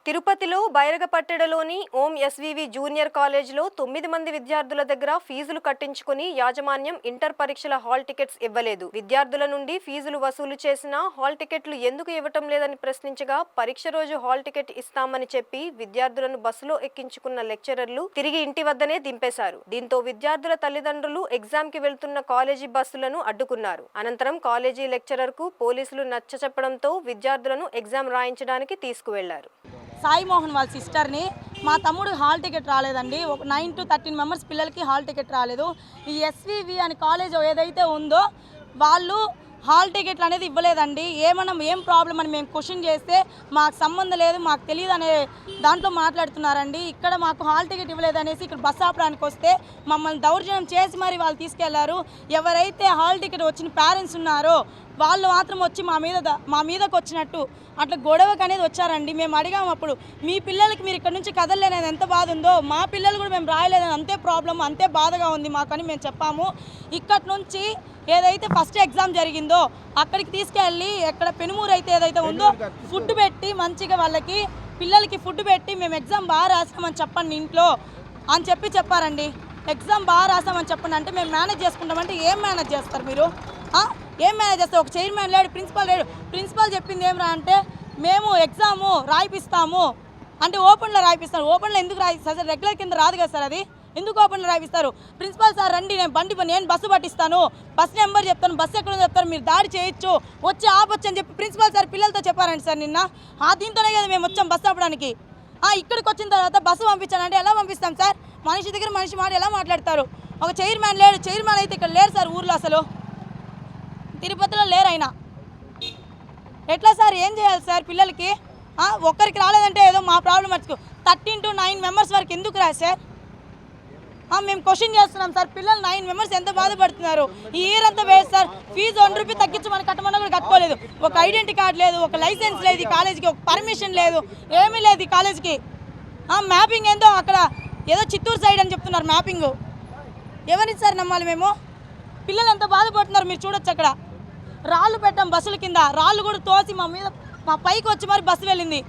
తిరుపతిలో బైరగపట్టెడలోని ఓం SVV junior కాలేజీలో 9 మంది విద్యార్థుల దగ్గర ఫీజులు కట్టించుకుని యాజమాన్యం ఇంటర్ పరీక్షల హాల్ టికెట్స్ ఇవ్వలేదు. విద్యార్థుల నుండి ఫీజులు వసూలు చేసినా హాల్ టికెట్లు ఎందుకు ఇవ్వటం లేదని ప్రశ్నించగా పరీక్ష రోజు హాల్ టికెట్ ఇస్తామని చెప్పి విద్యార్థులను బస్సులో ఎక్కించుకున్న లెక్చరర్లు తిరిగి ఇంటి వద్దనే దింపేశారు. దీంతో విద్యార్థుల తల్లిదండ్రులు ఎగ్జామ్ కి వెళ్తున్న కాలేజీ బస్సులను అడ్డుకున్నారు. అనంతరం కాలేజీ లెక్చరర్ కు పోలీసులు నచ్చచెప్పడంతో విద్యార్థులను ఎగ్జామ్ రాయించడానికి తీసుకువెళ్లారు. సాయి మోహన్ వాళ్ళ సిస్టర్ని మా తమ్ముడు హాల్ టికెట్ రాలేదండి. ఒక 9 to 13 మెంబర్స్ పిల్లలకి హాల్ టికెట్ రాలేదు. ఈ ఎస్వివి అని కాలేజ్ ఏదైతే ఉందో వాళ్ళు హాల్ టికెట్లు అనేది ఇవ్వలేదండి. ఏం ప్రాబ్లం అని మేము క్వశ్చన్ చేస్తే మాకు సంబంధం లేదు, మాకు తెలియదు అనే దాంట్లో మాట్లాడుతున్నారండి. ఇక్కడ మాకు హాల్ టికెట్ ఇవ్వలేదనేసి ఇక్కడ బస్ ఆపడానికి వస్తే మమ్మల్ని దౌర్జన్యం చేసి మరి వాళ్ళు తీసుకెళ్లారు. ఎవరైతే హాల్ టికెట్ వచ్చిన పేరెంట్స్ ఉన్నారో వాళ్ళు మాత్రం వచ్చి మా మీదకి వచ్చినట్టు అట్లా గొడవకు అనేది వచ్చారండి. మేము అడిగాము అప్పుడు, మీ పిల్లలకి మీరు ఇక్కడ నుంచి కదలలేదని ఎంత బాధ ఉందో మా పిల్లలు కూడా మేము రాయలేదని అంతే ప్రాబ్లం, అంతే బాధగా ఉంది మాకని మేము చెప్పాము. ఇక్కడి నుంచి ఏదైతే ఫస్ట్ ఎగ్జామ్ జరిగిందో అక్కడికి తీసుకెళ్ళి ఎక్కడ పెనుమూరు అయితే ఏదైతే ఉందో ఫుడ్ పెట్టి మంచిగా వాళ్ళకి పిల్లలకి ఫుడ్ పెట్టి మేము ఎగ్జామ్ బాగా రాసామని చెప్పండి ఇంట్లో అని చెప్పారండి. ఎగ్జామ్ బాగా రాసామని చెప్పండి అంటే మేము మేనేజ్ చేసుకుంటామంటే ఏం మేనేజ్ చేస్తారు మీరు? ఏం మేనేజ్ చేస్తారు? ఒక చైర్మన్ లేడు, ప్రిన్సిపాల్ లేడు. ప్రిన్సిపాల్ చెప్పింది ఏమరా అంటే మేము ఎగ్జాము రాయిపిస్తాము అంటే ఓపెన్లో రాయిపిస్తాను. ఓపెన్లో ఎందుకు రాయిస్తారు సార్? రెగ్యులర్ కింద రాదు కదా సార్, అది ఎందుకు ఓపెన్లో రాయిస్తారు? ప్రిన్సిపాల్ సార్ రండి, నేను బస్సు పట్టిస్తాను, బస్ నెంబర్ చెప్తాను, బస్సు ఎక్కడ చెప్తారు, మీరు దాడి చేయొచ్చు, వచ్చి ఆపొచ్చు అని చెప్పి ప్రిన్సిపాల్ సార్ పిల్లలతో చెప్పారండి సార్ నిన్న. దీంతోనే కదా మేము వచ్చాం బస్సు ఆపడానికి. ఇక్కడికి వచ్చిన తర్వాత బస్సు పంపించానంటే ఎలా పంపిస్తాం సార్? మనిషి దగ్గర మనిషి మాట ఎలా మాట్లాడతారు? ఒక చైర్మన్ లేడు. చైర్మన్ అయితే ఇక్కడ లేరు సార్, ఊర్లో అసలు తిరుపతిలో లేరు. అయినా ఎట్లా సార్? ఏం చేయాలి సార్ పిల్లలకి? ఒక్కరికి రాలేదంటే ఏదో మా ప్రాబ్లం మర్చుకో. 13 to 9 మెంబర్స్ వరకు ఎందుకు రా సార్? మేము క్వశ్చన్ చేస్తున్నాం సార్. పిల్లలు 9 మెంబర్స్ ఎంత బాధపడుతున్నారు. ఈ ఇయర్ అంతా వేస్ట్ సార్. ఫీజు 1 రూపీ తగ్గించమని కట్టమన్నా కూడా కట్టుకోలేదు. ఒక ఐడెంటిటీ కార్డు లేదు, ఒక లైసెన్స్ లేదు ఈ కాలేజీకి, ఒక పర్మిషన్ లేదు, ఏమీ లేదు ఈ కాలేజీకి. మ్యాపింగ్ ఏందో అక్కడ ఏదో చిత్తూరు సైడ్ అని చెప్తున్నారు మ్యాపింగ్. ఎవరిని సార్ నమ్మాలి మేము? పిల్లలు ఎంత బాధపడుతున్నారు మీరు చూడొచ్చు. అక్కడ రాళ్ళు పెట్టాం బస్సుల కింద, రాళ్ళు కూడా తోసి మా పైకి వచ్చి మరి బస్సు వెళ్ళింది.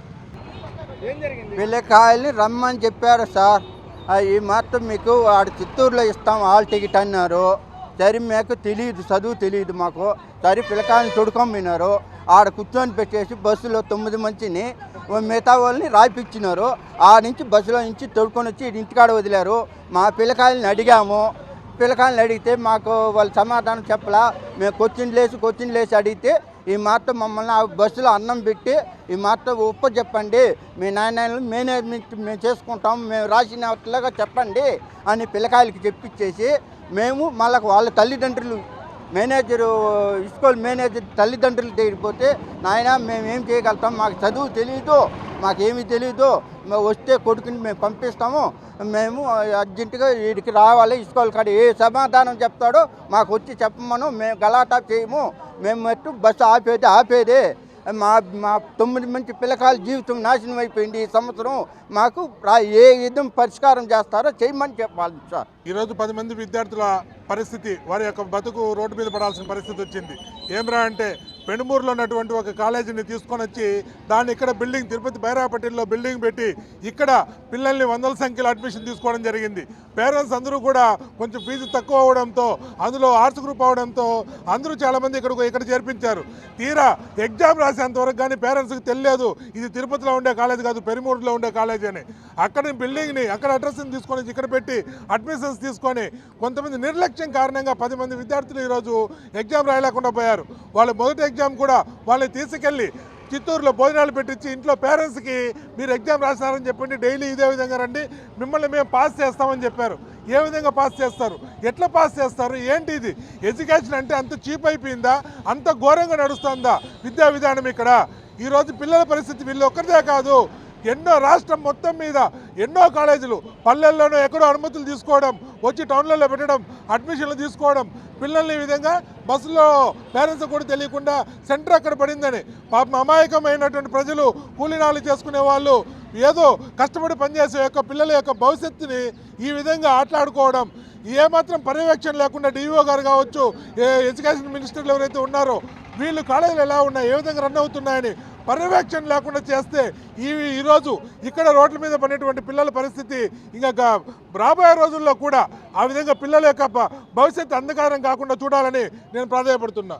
పిల్లకాయల్ని రమ్మని చెప్పారు సార్. ఈ మాత్రం మీకు ఆడ చిత్తూరులో ఇస్తాం హాల్ టికెట్ అన్నారు. సరే మీకు తెలియదు, చదువు తెలియదు మాకు. సరే పిల్లకాయని తొడుకొమ్మినారు. ఆడ కూర్చొని పెట్టేసి బస్సులో 9 మందిని మిగతా వాళ్ళని రాయిపించినారు. ఆ నుంచి బస్సులో నుంచి తొడుకొని వచ్చి ఇంటికాడ వదిలారు. మా పిల్లకాయలని అడిగాము. పిల్లకాయలను అడిగితే మాకు వాళ్ళు సమాధానం చెప్పలా. మేము క్వశ్చన్ లేసి అడిగితే ఈ మాత్రం మమ్మల్ని ఆ బస్సులో అన్నం పెట్టి ఈ మాత్రం చెప్పండి, మీ నాయనలు మేనేజ్మెంట్ మేము చేసుకుంటాం, మేము రాసినట్లుగా చెప్పండి అని పిల్లకాయలకి చెప్పించేసి మేము మళ్ళీ వాళ్ళ తల్లిదండ్రులు స్కూల్ మేనేజర్ తల్లిదండ్రులు దగ్గరిపోతే, నాయన మేమేం చేయగలుగుతాం, మాకు చదువు తెలియదు, మాకేమీ తెలియదు, మేము వస్తే కొడుకుని మేము పంపిస్తాము, మేము అర్జెంటుగా వీడికి రావాలి, స్కూల్ కాడ ఏ సమాధానం చెప్తాడో మాకు వచ్చి చెప్పమను, మేము గలాటా చేయము, మేము ఎట్టు బస్సు ఆపేదే. మా 9 మంది పిల్లకాయల జీవితం నాశనం అయిపోయింది ఈ సంవత్సరం. మాకు ఏ విధం పరిష్కారం చేస్తారో చేయమని చెప్పాలి సార్. ఈరోజు 10 మంది విద్యార్థుల పరిస్థితి, వారి యొక్క బతుకు రోడ్డు మీద పడాల్సిన పరిస్థితి వచ్చింది. ఏమరా అంటే పెనుమూరులో ఉన్నటువంటి ఒక కాలేజీని తీసుకొని వచ్చి దాన్ని ఇక్కడ బిల్డింగ్, తిరుపతి బైరాపట్టిలో బిల్డింగ్ పెట్టి ఇక్కడ పిల్లల్ని 100ల సంఖ్యలో అడ్మిషన్ తీసుకోవడం జరిగింది. పేరెంట్స్ అందరూ కూడా కొంచెం ఫీజు తక్కువ అవడంతో, అందులో ఆర్ట్స్ గ్రూప్ అవడంతో అందరూ చాలామంది ఇక్కడ చేర్పించారు. తీరా ఎగ్జామ్ రాసేంతవరకు కానీ పేరెంట్స్కి తెలియదు ఇది తిరుపతిలో ఉండే కాలేజ్ కాదు, పెనుమూరులో ఉండే కాలేజ్ అని. అక్కడ బిల్డింగ్ని, అక్కడ అడ్రస్ని తీసుకొని ఇక్కడ పెట్టి అడ్మిషన్స్ తీసుకొని కొంతమంది నిర్లక్ష్యం కారణంగా 10 మంది విద్యార్థులు ఈరోజు ఎగ్జామ్ రాయలేకుండా పోయారు. వాళ్ళు మొదటి ఎగ్జామ్ కూడా వాళ్ళని తీసుకెళ్ళి చిత్తూరులో భోజనాలు పెట్టించి ఇంట్లో పేరెంట్స్కి మీరు ఎగ్జామ్ రాసినారని చెప్పండి, డైలీ ఇదే విధంగా రండి, మిమ్మల్ని మేము పాస్ చేస్తామని చెప్పారు. ఏ విధంగా పాస్ చేస్తారు? ఎట్లా పాస్ చేస్తారు? ఏంటి ఇది? ఎడ్యుకేషన్ అంటే అంత చీప్ అయిపోయిందా? అంత ఘోరంగా నడుస్తుందా విద్యా విధానం ఇక్కడ? ఈరోజు పిల్లల పరిస్థితి వీళ్ళు ఒక్కరిదే కాదు, ఎన్నో రాష్ట్రం మొత్తం మీద ఎన్నో కాలేజీలు పల్లెల్లోనూ ఎక్కడో అనుమతులు తీసుకోవడం, వచ్చి టౌన్లలో పెట్టడం, అడ్మిషన్లు తీసుకోవడం, పిల్లల్ని ఈ విధంగా బస్సులో పేరెంట్స్ కూడా తెలియకుండా సెంటర్ అక్కడ పడిందని పాపం అమాయకమైనటువంటి ప్రజలు, కూలీనాలు చేసుకునే వాళ్ళు ఏదో కష్టపడి పనిచేసే యొక్క పిల్లల యొక్క భవిష్యత్తుని ఈ విధంగా ఆటలాడుకోవడం, ఏమాత్రం పర్యవేక్షణ లేకుండా డిఓ గారు కావచ్చు, ఎడ్యుకేషన్ మినిస్టర్లు ఎవరైతే ఉన్నారో వీళ్ళు కాలేజీలు ఎలా ఉన్నాయి, ఏ విధంగా రన్ అవుతున్నాయని పర్యవేక్షణ లేకుండా చేస్తే ఈరోజు ఇక్కడ రోడ్ల మీద పడినటువంటి పిల్లల పరిస్థితి ఇంకా రాబోయే రోజుల్లో కూడా ఆ విధంగా పిల్లల యొక్క భవిష్యత్తు అంధకారం కాకుండా చూడాలని నేను ప్రాధాన్యపడుతున్నా.